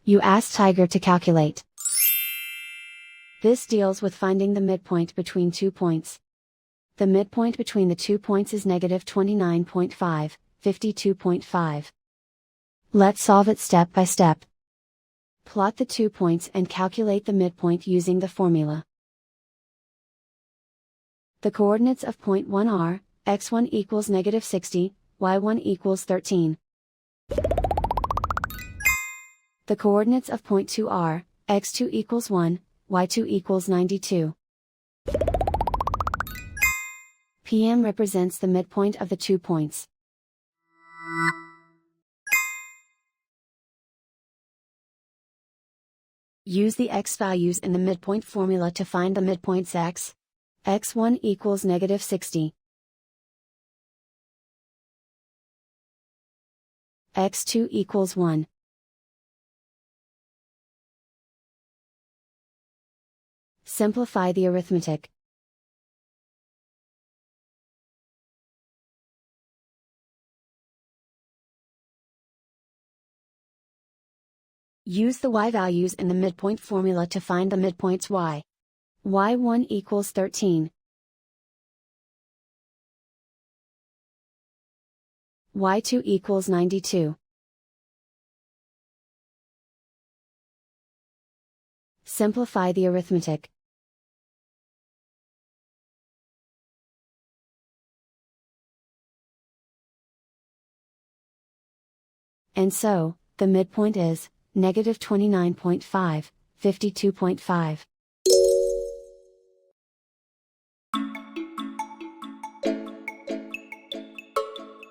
You ask Tiger to calculate. This deals with finding the midpoint between 2 points. The midpoint between the 2 points is negative 29.5, 52.5. Let's solve it step by step. Plot the 2 points and calculate the midpoint using the formula. The coordinates of point 1 are, x1 equals negative 60, y1 equals 13. The coordinates of point 2 are, x2 equals 1, y2 equals 92. PM represents the midpoint of the 2 points. Use the x values in the midpoint formula to find the midpoints x. x1 equals negative 60. x2 equals 1. Simplify the arithmetic. Use the y values in the midpoint formula to find the midpoints y. y1 equals 13. y2 equals 92. Simplify the arithmetic. And so, the midpoint is, negative 29.5, 52.5.